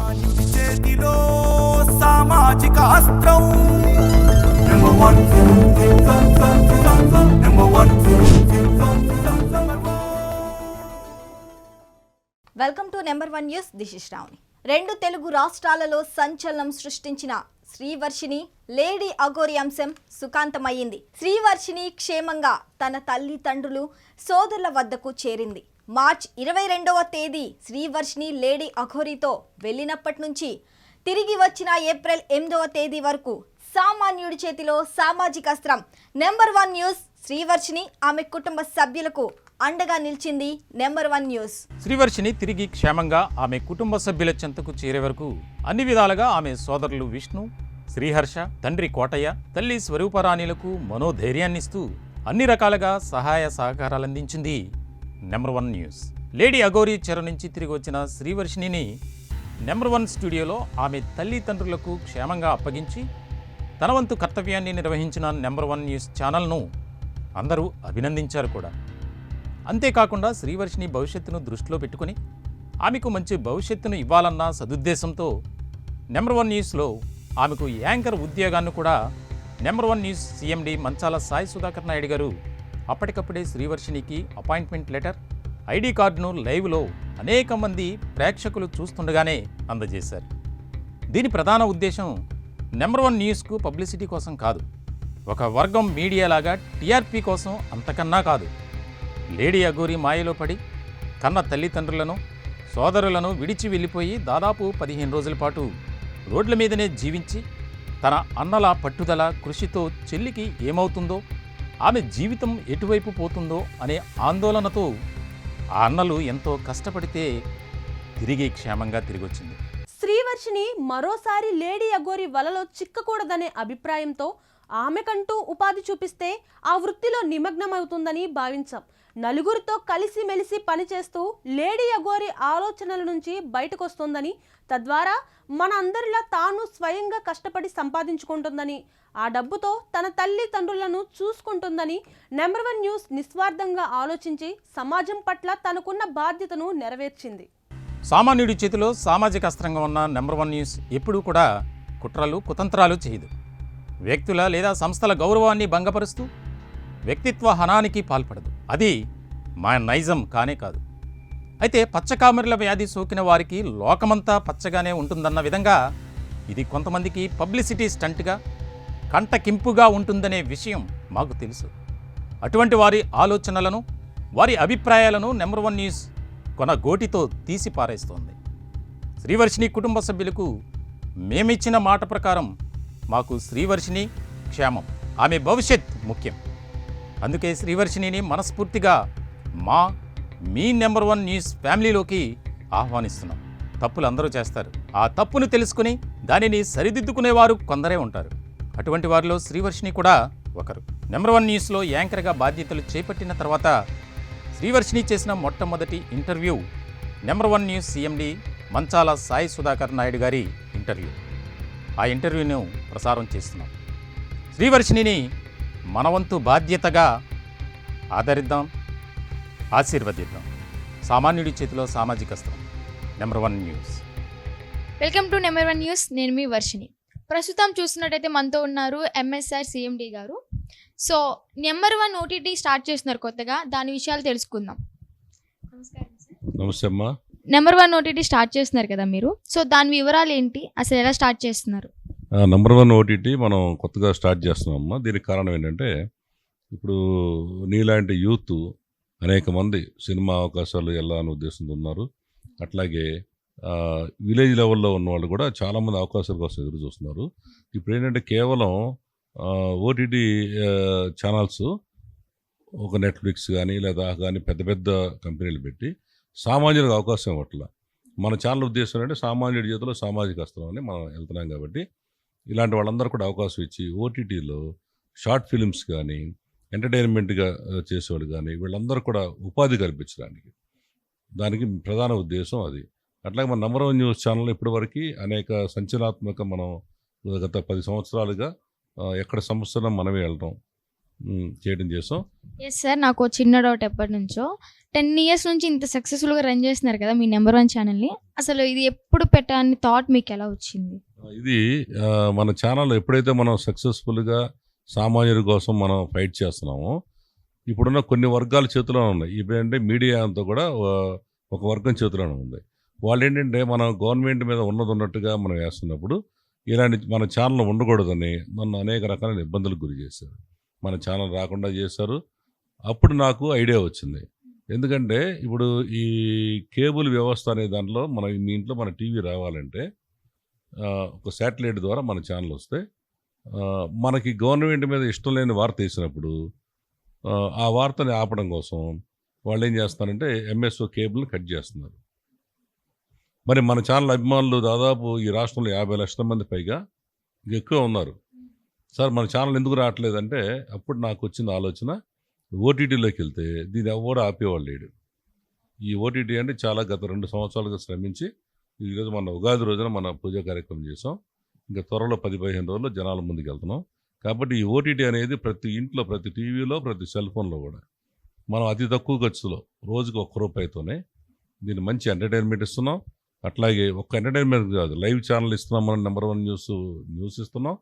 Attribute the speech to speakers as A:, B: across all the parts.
A: సామాన్యుడి చేతిలో సామాజిక అస్త్రం number one number one.
B: Welcome to number one news. This is Sravani. 2 Telugu రాష్ట్రాలలో సంచలనం సృష్టించిన శ్రీవర్షిని లేడీ అఘోరి అంశం సుఖాంతమయ్యింది. శ్రీవర్షిని క్షేమంగా తన తల్లిదండ్రులు సోదరుల వద్దకు చేరింది. మార్చ్ 22వ తేదీ శ్రీవర్షిని లేడీ అఘోరితో వెళ్ళినప్పటి నుంచి తిరిగి వచ్చిన ఏప్రిల్ 8వ తేదీ వరకు సామాన్యుడి చేతిలో సామాజిక అస్త్రం నెంబర్ వన్ న్యూస్. శ్రీవర్షిని ఆమె కుటుంబ సభ్యులకు అండగా నిలిచింది నెంబర్ వన్ న్యూస్.
C: శ్రీవర్షిని తిరిగి క్షేమంగా ఆమె కుటుంబ సభ్యుల చెంతకు చేరే వరకు అన్ని విధాలుగా ఆమె సోదరులు విష్ణు, శ్రీహర్ష, తండ్రి కోటయ్య, తల్లి స్వరూపరాణిలకు మనోధైర్యాన్నిస్తూ అన్ని రకాలుగా సహాయ సహకారాలందించింది number one news. Lady Aghori చెర నుంచి తిరిగి వచ్చిన శ్రీవర్షిణిని నెంబర్ వన్ స్టూడియోలో ఆమె తల్లిదండ్రులకు క్షేమంగా అప్పగించి తన వంతు కర్తవ్యాన్ని నిర్వహించిన నెంబర్ వన్ న్యూస్ ఛానల్ను అందరూ అభినందించారు కూడా. అంతేకాకుండా శ్రీవర్షిని భవిష్యత్తును దృష్టిలో పెట్టుకుని ఆమెకు మంచి భవిష్యత్తును ఇవ్వాలన్న సదుద్దేశంతో నెంబర్ వన్ న్యూస్లో ఆమెకు యాంకర్ ఉద్యోగాన్ని కూడా number one news CMD Manchala Sai Sudhakar Naidu గారు అప్పటికప్పుడే శ్రీవర్షినికి అపాయింట్మెంట్ లెటర్, ఐడి కార్డును లైవ్లో అనేక మంది ప్రేక్షకులు చూస్తుండగానే అందజేశారు. దీని ప్రధాన ఉద్దేశం నెంబర్ వన్ న్యూస్కు పబ్లిసిటీ కోసం కాదు, ఒక వర్గం మీడియాలాగా టీఆర్పీ కోసం అంతకన్నా కాదు. లేడీ అఘోరి మాయలో పడి కన్న తల్లిదండ్రులను సోదరులను విడిచి వెళ్ళిపోయి దాదాపు 15 రోజుల పాటు రోడ్ల మీదనే జీవించి తన అన్నల పట్టుదల కృషితో చెల్లికి ఏమవుతుందో, ఆమె జీవితం ఎటువైపు పోతుందో అనే ఆందోళనతో ఆ అన్నలు ఎంతో కష్టపడితే తిరిగి క్షేమంగా తిరిగొచ్చింది.
D: శ్రీవర్షిని మరోసారి లేడీ అఘోరి వలలో చిక్కకూడదనే అభిప్రాయంతో ఆమెకంటూ ఉపాధి చూపిస్తే ఆ వృత్తిలో నిమగ్నమవుతుందని భావించాం. నలుగురితో కలిసిమెలిసి పనిచేస్తూ లేడీ అఘోరి ఆలోచనల నుంచి బయటకొస్తుందని, తద్వారా మన అందరిలా తాను స్వయంగా కష్టపడి సంపాదించుకుంటుందని, ఆ డబ్బుతో తన తల్లిదండ్రులను చూసుకుంటుందని నెంబర్ వన్ న్యూస్ నిస్వార్థంగా ఆలోచించి సమాజం పట్ల తనకున్న బాధ్యతను నెరవేర్చింది.
C: సామాన్యుడి చేతిలో సామాజిక అస్త్రంగా ఉన్న నెంబర్ వన్ న్యూస్ ఎప్పుడూ కూడా కుట్రలు కుతంత్రాలు చేయదు. వ్యక్తుల లేదా సంస్థల గౌరవాన్ని భంగపరుస్తూ వ్యక్తిత్వ హనానికి పాల్పడదు. అది మా నైజం కానే కాదు. అయితే పచ్చకామెర్ల వ్యాధి సోకిన వారికి లోకమంతా పచ్చగానే ఉంటుందన్న విధంగా ఇది కొంతమందికి పబ్లిసిటీ స్టంట్గా కంటకింపుగా ఉంటుందనే విషయం మాకు తెలుసు. అటువంటి వారి ఆలోచనలను, వారి అభిప్రాయాలను నెంబర్ వన్ న్యూస్ కొన గోటితో తీసి పారేస్తోంది. శ్రీవర్షిని కుటుంబ సభ్యులకు మేమిచ్చిన మాట ప్రకారం మాకు శ్రీవర్షిని క్షేమం, ఆమె భవిష్యత్ ముఖ్యం. అందుకే శ్రీవర్షిణిని మనస్ఫూర్తిగా మీ నెంబర్ వన్ న్యూస్ ఫ్యామిలీలోకి ఆహ్వానిస్తున్నాం. తప్పులు అందరూ చేస్తారు. ఆ తప్పును తెలుసుకుని దానిని సరిదిద్దుకునేవారు కొందరే ఉంటారు. అటువంటి వారిలో శ్రీవర్షిని కూడా ఒకరు. నెంబర్ వన్ న్యూస్లో యాంకర్గా బాధ్యతలు చేపట్టిన తర్వాత శ్రీవర్షిని చేసిన మొట్టమొదటి interview number one news CMD Manchala Sai Sudhakar Naidu గారి ఇంటర్వ్యూ. ఆ ఇంటర్వ్యూను ప్రసారం చేస్తున్నాం. శ్రీవర్షిణిని మనవంతు బాధ్యతగా ఆదరిద్దాం, ఆశీర్వదిద్దాం. సామాన్యుడి చేతిలో సామాజిక అస్త్రం number one news.
E: Welcome to number one news. నేను మీ వర్షిని. ప్రస్తుతం చూస్తున్నట్టయితే మనతో ఉన్నారు ఎంఎస్ఆర్ సీఎండీ గారు. So number one OTT start చేస్తున్నారు కొత్తగా, దాని విషయాలు తెలుసుకుందాం. నమస్కారం సార్.
F: నమస్తే అమ్మా.
E: నెంబర్ వన్ ఓటీటీ స్టార్ట్ చేస్తున్నారు కదా మీరు, సో దాని వివరాలు ఏంటి, అసలు ఎలా స్టార్ట్ చేస్తున్నారు?
F: నంబర్ వన్ ఓటీటీ మనం కొత్తగా స్టార్ట్ చేస్తున్నామమ్మా. దీనికి కారణం ఏంటంటే ఇప్పుడు నీలాంటి యూత్ అనేక మంది సినిమా అవకాశాలు వెళ్ళాలని ఉద్దేశంతో ఉన్నారు. అట్లాగే విలేజ్ లెవెల్లో ఉన్న వాళ్ళు కూడా చాలామంది అవకాశాల కోసం ఎదురు చూస్తున్నారు. ఇప్పుడు ఏంటంటే కేవలం ఓటీటీ ఛానల్స్ ఒక నెట్ఫ్లిక్స్ కానీ లేదా కానీ పెద్ద పెద్ద కంపెనీలు పెట్టి సామాన్యులకు అవకాశం ఇవ్వట్లా. మన ఛానల్ ఉద్దేశం అంటే సామాన్యుడి చేతిలో సామాజిక అస్త్రం అని మనం వెళ్తున్నాం. కాబట్టి ఇలాంటి వాళ్ళందరూ కూడా అవకాశం ఇచ్చి ఓటీటీలో షార్ట్ ఫిలిమ్స్ కానీ ఎంటర్టైన్మెంట్గా చేసేవాళ్ళు కానీ వీళ్ళందరూ కూడా ఉపాధి కల్పించడానికి దానికి ప్రధాన ఉద్దేశం అది. అట్లాగే మన నంబర్ వన్ న్యూస్ ఛానల్ ఇప్పటివరకు అనేక సంచలనాత్మక మనం గత 10 సంవత్సరాలుగా ఎక్కడ సంస్థలో మనమే వెళ్ళడం, చేయడం చేసాం.
E: ఎస్ సార్, నాకు ఓ చిన్న డౌట్ ఎప్పటి నుంచో 10 years నుంచి ఇంత సక్సెస్ఫుల్గా రన్ చేస్తున్నారు కదా మీ నెంబర్ 1 ఛానల్ని. అసలు ఇది ఎప్పుడు పెట్టాలని థాట్ మీకు ఎలా వచ్చింది?
F: ఇది మన ఛానల్ ఎప్పుడైతే మనం సక్సెస్ఫుల్గా సామాన్యుల కోసం మనం ఫైట్ చేస్తున్నామో, ఇప్పుడున్న కొన్ని వర్గాల చేతిలోనే ఉన్నాయి. ఇప్పుడంటే మీడియా అంతా కూడా ఒక వర్గం చేతిలోనే ఉంది. వాళ్ళు ఏంటంటే మనం గవర్నమెంట్ మీద ఉన్నట్టుగా మనం వేస్తున్నప్పుడు ఇలాంటి మన ఛానల్ ఉండకూడదని నన్ను అనేక రకాలైన ఇబ్బందులకు గురి చేశారు. మన ఛానల్ రాకుండా చేశారు. అప్పుడు నాకు ఐడియా వచ్చింది. ఎందుకంటే ఇప్పుడు ఈ కేబుల్ వ్యవస్థ అనే దాంట్లో మీ ఇంట్లో మన టీవీ రావాలంటే ఒక శాటిలైట్ ద్వారా మన ఛానల్ వస్తే మనకి గవర్నమెంట్ మీద ఇష్టం లేని వార్త వేసినప్పుడు ఆ వార్తని ఆపడం కోసం వాళ్ళు ఏం చేస్తారంటే ఎంఎస్ఓ కేబుల్ని కట్ చేస్తున్నారు. మరి మన ఛానల్ అభిమానులు దాదాపు ఈ రాష్ట్రంలో 50 లక్షల మంది పైగా ఎక్కువ ఉన్నారు. సార్ మన ఛానల్ ఎందుకు రావట్లేదంటే అప్పుడు నాకు వచ్చిన ఆలోచన, ఓటీటీలోకి వెళ్తే దీన్ని ఎవరు ఆపేవాళ్ళు లేడు. ఈ ఓటీటీ అంటే చాలా గత 2 సంవత్సరాలుగా శ్రమించి ఈరోజు మన ఉగాది రోజున మన పూజా కార్యక్రమం చేసాం. ఇంకా త్వరలో 10-15 రోజుల్లో జనాల ముందుకు వెళ్తున్నాం. కాబట్టి ఈ ఓటీటీ అనేది ప్రతి ఇంట్లో, ప్రతి టీవీలో, ప్రతి సెల్ ఫోన్లో కూడా మనం అతి తక్కువ ఖర్చులో రోజుకి ₹1 దీన్ని మంచి ఎంటర్టైన్మెంట్ ఇస్తున్నాం. అట్లాగే ఒక్క ఎంటర్టైన్మెంట్ కాదు, లైవ్ ఛానల్ ఇస్తున్నాం. మనం నెంబర్ 1 న్యూస్ ఇస్తున్నాం.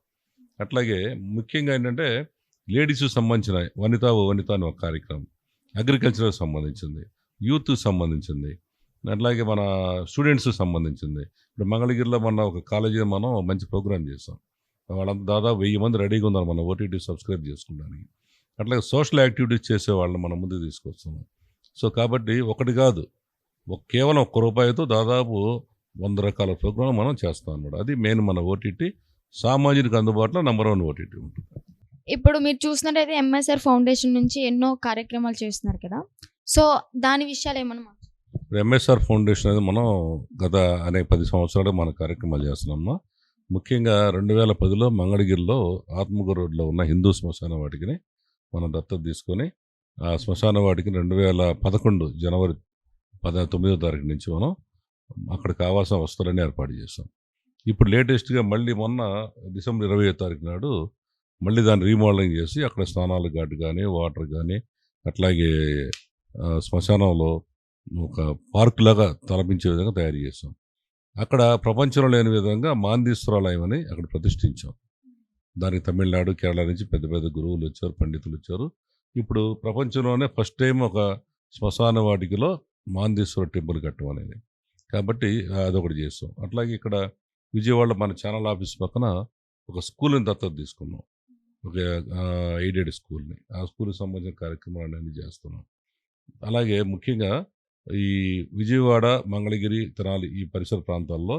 F: అట్లాగే ముఖ్యంగా ఏంటంటే లేడీస్కి సంబంధించిన వనిత అని ఒక కార్యక్రమం, అగ్రికల్చర్కి సంబంధించింది, యూత్కి సంబంధించింది, అట్లాగే మన స్టూడెంట్స్కి సంబంధించింది. ఇప్పుడు మంగళగిరిలో మన ఒక కాలేజీ మనం మంచి ప్రోగ్రామ్ చేస్తాం. వాళ్ళంతా దాదాపు 1000 మంది రెడీగా ఉన్నారు మన ఓటీటీ సబ్స్క్రైబ్ చేసుకోవడానికి. అట్లాగే సోషల్ యాక్టివిటీస్ చేసే వాళ్ళని మనం ముందుకు తీసుకొస్తున్నాం. సో కాబట్టి ఒకటి కాదు, కేవలం ₹1 దాదాపు 100 రకాల ప్రోగ్రాం మనం చేస్తాం అన్నమాట. అది మెయిన్ మన ఓటీటీ సామాజిక అందుబాటులో నెంబర్ 1 ఓటీటీ ఉంటుంది.
E: ఇప్పుడు మీరు చూసినట్టయితే ఎంఎస్ఆర్ ఫౌండేషన్ నుంచి ఎన్నో కార్యక్రమాలు చేస్తున్నారు కదా, సో దాని విషయాలు ఏమన్నా?
F: ఎంఎస్ఆర్ ఫౌండేషన్ అనేది మనం గత 10 సంవత్సరాలుగా మన కార్యక్రమాలు చేస్తున్నామా. ముఖ్యంగా 2010లో మంగళగిరిలో ఆత్మకూరు రోడ్లో ఉన్న హిందూ శ్మశాన వాటికిని మనం దత్తత తీసుకొని ఆ శ్మశాన వాటికి 2011 జనవరి 19వ తారీఖు నుంచి మనం అక్కడ కావాల్సిన వస్తువులన్నీ ఏర్పాటు చేస్తాం. ఇప్పుడు లేటెస్ట్గా మళ్ళీ మొన్న డిసెంబర్ 20వ తారీఖు నాడు మళ్ళీ దాన్ని రీమోడలింగ్ చేసి అక్కడ స్నానాల ఘాట్ కానీ, వాటర్ కానీ, అట్లాగే శ్మశానంలో ఒక పార్క్ లాగా తలపించే విధంగా తయారు చేసాం. అక్కడ ప్రపంచంలో లేని విధంగా మాందీశ్వరాలయం అని అక్కడ ప్రతిష్ఠించాం. దానికి తమిళనాడు, కేరళ నుంచి పెద్ద పెద్ద గురువులు వచ్చారు, పండితులు వచ్చారు. ఇప్పుడు ప్రపంచంలోనే ఫస్ట్ టైం ఒక శ్మశాన వాటికలో మాందీశ్వర టెంపుల్ కట్టడం అనేది. కాబట్టి అదొకటి చేస్తాం. అట్లాగే ఇక్కడ విజయవాడలో మన ఛానల్ ఆఫీస్ పక్కన ఒక స్కూల్ని దత్తత తీసుకున్నాం, ఒక ఎయిడెడ్ స్కూల్ని. ఆ స్కూల్కి సంబంధించిన కార్యక్రమాలు అన్నీ చేస్తున్నాం. అలాగే ముఖ్యంగా ఈ విజయవాడ, మంగళగిరి, తెనాలి ఈ పరిసర ప్రాంతాల్లో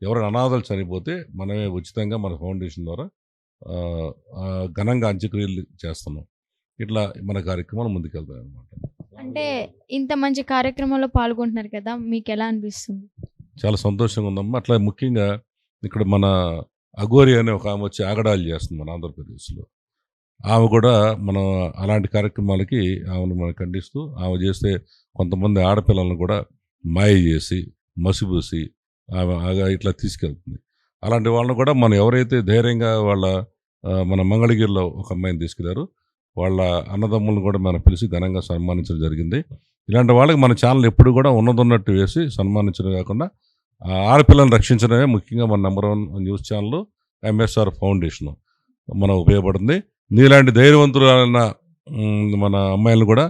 F: ఎవరైనా అనాథలు చనిపోతే మనమే ఉచితంగా మన ఫౌండేషన్ ద్వారా ఘనంగా అంత్యక్రియలు చేస్తున్నాం. ఇట్లా మన కార్యక్రమాలు ముందుకెళ్తాయి అన్నమాట.
E: అంటే ఇంత మంచి కార్యక్రమంలో పాల్గొంటున్నారు కదా, మీకు ఎలా అనిపిస్తుంది?
F: చాలా సంతోషంగా ఉందమ్మా. అట్లా ముఖ్యంగా ఇక్కడ మన అఘోరి అనే ఒక ఆమె వచ్చి ఆగడాలు చేస్తుంది మన ఆంధ్రప్రదేశ్లో. ఆమె కూడా మనం అలాంటి కార్యక్రమాలకి ఆమెను మనం ఖండిస్తూ, ఆమె చేస్తే కొంతమంది ఆడపిల్లలను కూడా మాయ చేసి మసిపూసి ఆమె ఇట్లా తీసుకెళ్తుంది. అలాంటి వాళ్ళని కూడా మనం ఎవరైతే ధైర్యంగా మన మంగళగిరిలో ఒక అమ్మాయిని తీసుకెళ్లారు, వాళ్ళ అన్నదమ్ములను కూడా మనం పిలిచి ఘనంగా సన్మానించడం జరిగింది. ఇలాంటి వాళ్ళకి మన ఛానల్ ఎప్పుడు కూడా ఉన్నట్టు వేసి సన్మానించడం కాకుండా ఆడపిల్లలను రక్షించడమే ముఖ్యంగా మన number 1 news channel MSR foundation మనం ఉపయోగపడుతుంది. నీలాంటి ధైర్యవంతులైన మన అమ్మాయిలను కూడా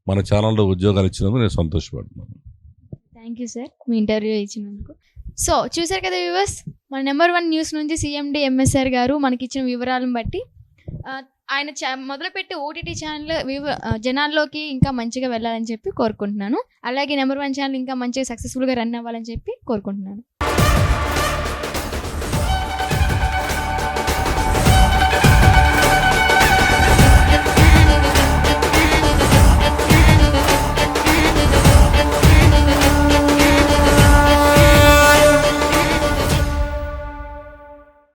F: మన ఛానల్లో ఉద్యోగాలు ఇచ్చినందుకు నేను సంతోషపడుతున్నాను.
E: థ్యాంక్ యూ సార్, మీ ఇంటర్వ్యూ ఇచ్చినందుకు. సో చూసారు కదా వ్యూవర్స్, మన నెంబర్ 1 న్యూస్ నుంచి CMD MSR గారు మనకి ఇచ్చిన వివరాలను బట్టి ఆయన మొదలుపెట్టి ఓటీటీ ఛానల్ జనాల్లోకి ఇంకా మంచిగా వెళ్ళాలని చెప్పి కోరుకుంటున్నాను. అలాగే నెంబర్ 1 ఛానల్ ఇంకా మంచిగా సక్సెస్ఫుల్గా రన్ అవ్వాలని చెప్పి కోరుకుంటున్నాను.